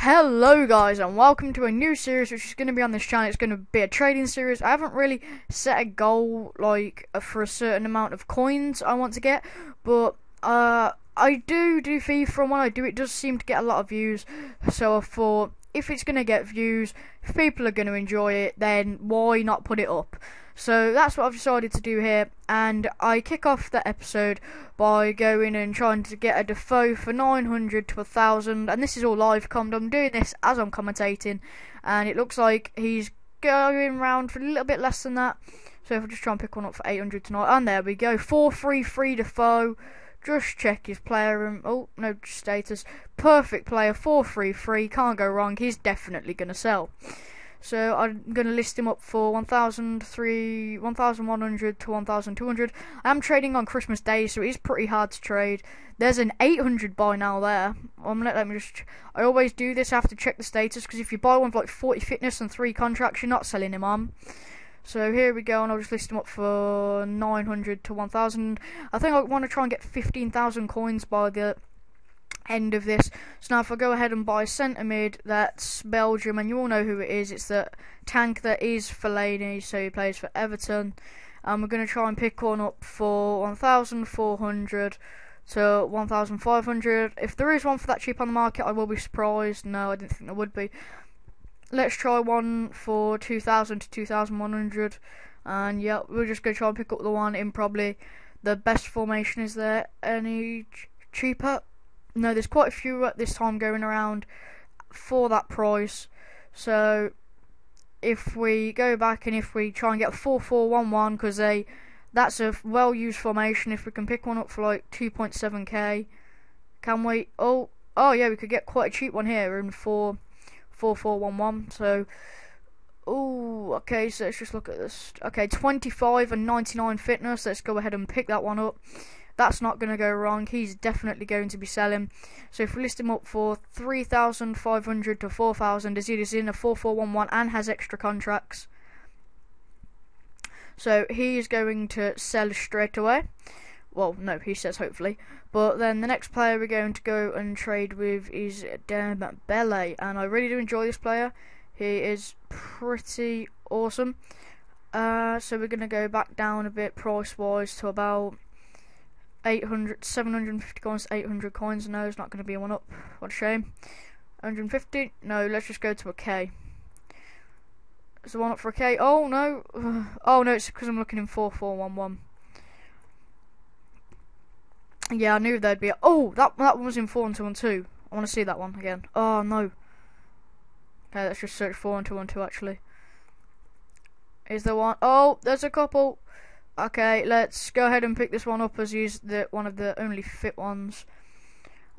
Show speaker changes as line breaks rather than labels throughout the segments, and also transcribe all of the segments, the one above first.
Hello guys, and welcome to a new series which is going to be on this channel. It's going to be a trading series. I haven't really set a goal for a certain amount of coins I want to get, but I do FIFA, and when I do it does seem to get a lot of views. So I thought, if it's going to get views, if people are going to enjoy it, then why not put it up? So that's what I've decided to do here, and I kick off the episode by going and trying to get a Defoe for 900 to 1,000, and this is all live commed. I'm doing this as I'm commentating, and it looks like he's going round for a little bit less than that. So if I just try and pick one up for 800 tonight, and there we go, 433 Defoe. Just check his player and oh no status, perfect player, 433, can't go wrong. He's definitely gonna sell. So I'm going to list him up for 1,100 to 1,200. I'm trading on Christmas Day, so it is pretty hard to trade. There's an 800 buy now there. I always do this. I have to check the status, because if you buy one for like 40 fitness and 3 contracts, you're not selling him on. So here we go, and I'll just list him up for 900 to 1,000. I think I want to try and get 15,000 coins by the end of this. So now if I go ahead and buy centre mid, that's Belgium, and you all know who it is. It's the tank that is Fellaini, so he plays for Everton. And we're going to try and pick one up for 1,400 to 1,500. If there is one for that cheap on the market, I will be surprised. No, I didn't think there would be. Let's try one for 2,000 to 2,100, and yeah, we're just going to try and pick up the one in probably the best formation. Is there any cheaper? No, there's quite a few at this time going around for that price. So if we go back and if we try and get a 4-4-1-1, because that's a well-used formation. If we can pick one up for like 2.7k, can we? Oh yeah, we could get quite a cheap one here in 4-4-1-1. So okay, so let's just look at this. Okay, 25 and 99 fitness. Let's go ahead and pick that one up. That's not going to go wrong. He's definitely going to be selling. So if we list him up for 3,500 to 4,000, as he is in a 4-4-1-1 and has extra contracts, so he is going to sell straight away. Well, no, he says hopefully. But then the next player we're going to go and trade with is Defoe, and I really do enjoy this player. He is pretty awesome. So we're going to go back down a bit price-wise to about 750 coins to 800 coins. No, it's not going to be one up. What a shame. 150. No, let's just go to a K. Is the one up for a K? Oh no. Oh no, it's because I'm looking in 4-4-1-1. Yeah, I knew there'd be. Oh, that one was in 4-2-1-2. I want to see that one again. Oh no. Okay, let's just search 4-2-1-2 actually. Is there one? Oh, there's a couple. Okay, let's go ahead and pick this one up, as he's one of the only fit ones,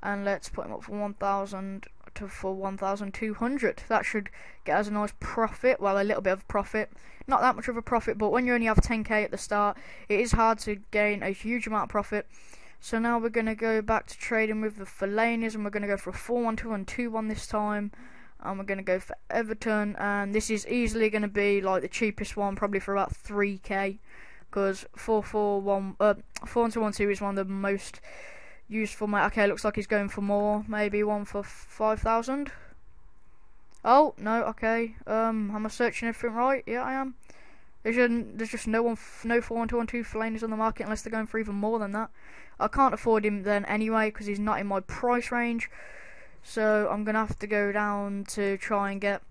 and let's put him up for 1,000 to 1,200. That should get us a nice profit. Well, a little bit of profit, not that much of a profit, but when you only have 10k at the start, it is hard to gain a huge amount of profit. So now we're going to go back to trading with the Fellaini's, and we're going to go for a 4-1-2-1-2-1 this time. And we're going to go for Everton, and this is easily going to be like the cheapest one, probably for about 3k. Because 4-2-1-2 is one of the most useful. Okay, looks like he's going for more. Maybe one for 5,000. Oh no, okay. Am I searching everything right? Yeah, I am. There's just no 4-1-2-1-2 Fellaini's on the market unless they're going for even more than that. I can't afford him then anyway, because he's not in my price range. So I'm gonna have to go down to try and get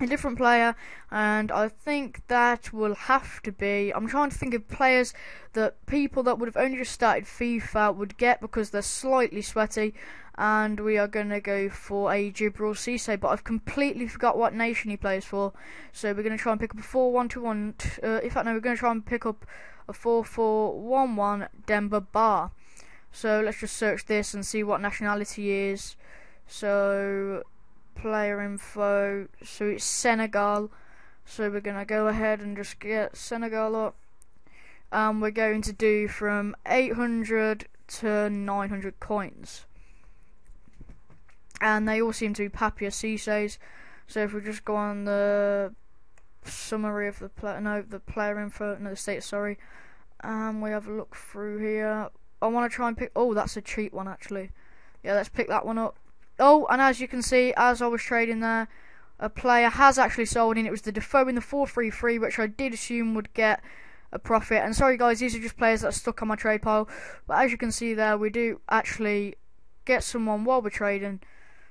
a different player, and I think that will have to be, I'm trying to think of players that people that would have only just started FIFA would get, because they're slightly sweaty, and we are going to go for a Gibril Cisse, but I've completely forgot what nation he plays for. So we're going to try and pick up a 4-1-2-1, in fact no, we're going to try and pick up a 4-4-1-1 Demba Ba. So let's just search this and see what nationality he is. So player info, so it's Senegal. So we're gonna go ahead and just get Senegal up, and we're going to do from 800 to 900 coins, and they all seem to be Papia Cisse's. So if we just go on the summary of the player, no, the player info, no, the status, sorry, and we have a look through here. I want to try and pick, oh, that's a cheap one actually. Yeah, let's pick that one up. Oh, and as you can see, as I was trading there, a player has actually sold in. It was the Defoe in the 433, which I did assume would get a profit. And sorry guys, these are just players that are stuck on my trade pile. But as you can see there, we do actually get someone while we're trading.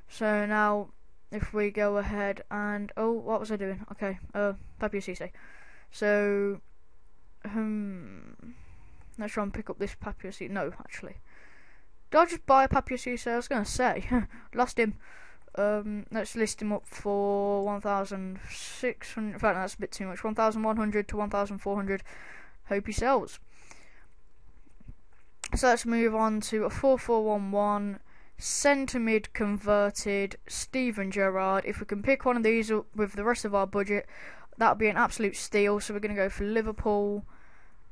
So now, if we go ahead and... Oh, what was I doing? Okay, Papio Cisse. So, let's try and pick up this Papio Cisse. No, actually. Did I just buy a Papio Cisse? I was going to say. Lost him. Let's list him up for 1,600. In fact, that's a bit too much. 1,100 to 1,400. Hope he sells. So let's move on to a 4-4-1-1. Centre mid converted Steven Gerrard. If we can pick one of these up with the rest of our budget, that would be an absolute steal. So we're going to go for Liverpool,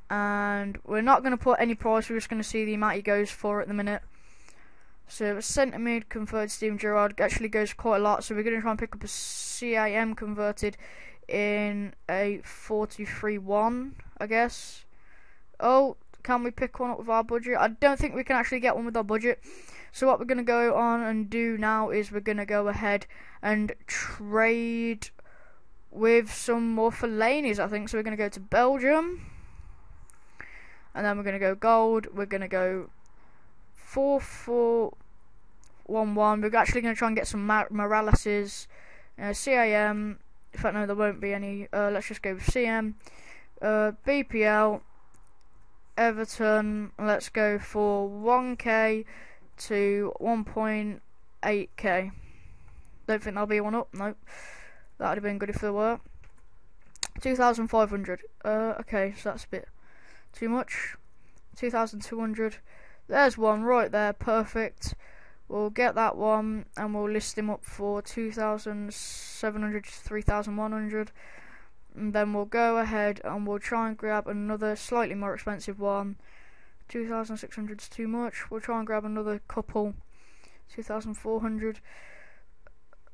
and we're not going to put any price. We're just going to see the amount he goes for at the minute. So centre mid converted Steven Gerrard actually goes for quite a lot. So we're going to try and pick up a CAM converted in a 4-2-3-1, I guess. Oh, can we pick one up with our budget? I don't think we can actually get one with our budget. So what we're going to go on and do now is we're going to go ahead and trade with some more Fellaini's, I think. So we're going to go to Belgium. And then we're going to go gold. We're going to go 4-4-1-1. We're actually going to try and get some Morales's. CAM. In fact, no, there won't be any. Let's just go with CM. BPL. Everton. Let's go for 1k to 1.8k. Don't think there'll be one up. Nope. That would have been good if there were. 2,500. Okay, so that's a bit too much. 2,200. There's one right there. Perfect. We'll get that one and we'll list him up for 2,700 to 3,100. And then we'll go ahead and we'll try and grab another slightly more expensive one. 2,600 is too much. We'll try and grab another couple. 2,400.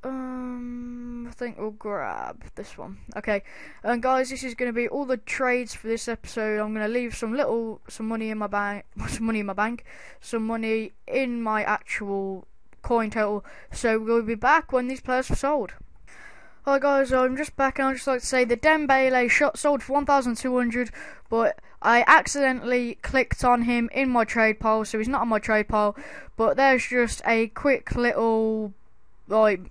I think we'll grab this one. Okay, and guys, this is going to be all the trades for this episode. I'm going to leave some money in my bank, some money in my actual coin total. So we'll be back when these players are sold. Hi guys, I'm just back and I'd just like to say the Dembele sold for 1,200, but I accidentally clicked on him in my trade pile, so he's not on my trade pile. But there's just a quick little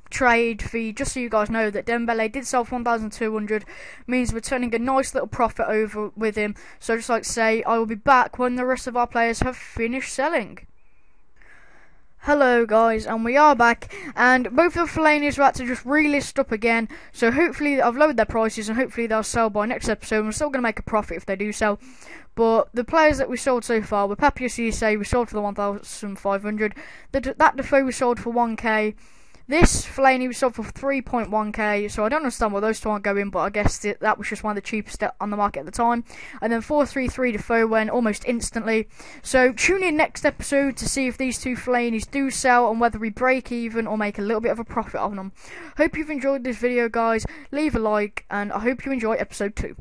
trade fee, just so you guys know that Dembele did sell for 1,200, means we're turning a nice little profit over with him. So I'd just like to say I will be back when the rest of our players have finished selling. Hello guys, and we are back, and both of the Fellaini's are about to just relist up again, so hopefully I've lowered their prices and hopefully they'll sell by next episode. We're still going to make a profit if they do sell, but the players that we sold so far were Papio Cisse, we sold for the 1,500, that Defoe we sold for 1k, this Fellaini we sold for 3.1k, so I don't understand why those two aren't going, but I guess that was just one of the cheapest on the market at the time. And then 433 Defoe went almost instantly. So tune in next episode to see if these two Fellainis do sell and whether we break even or make a little bit of a profit on them. Hope you've enjoyed this video guys, leave a like and I hope you enjoy episode 2.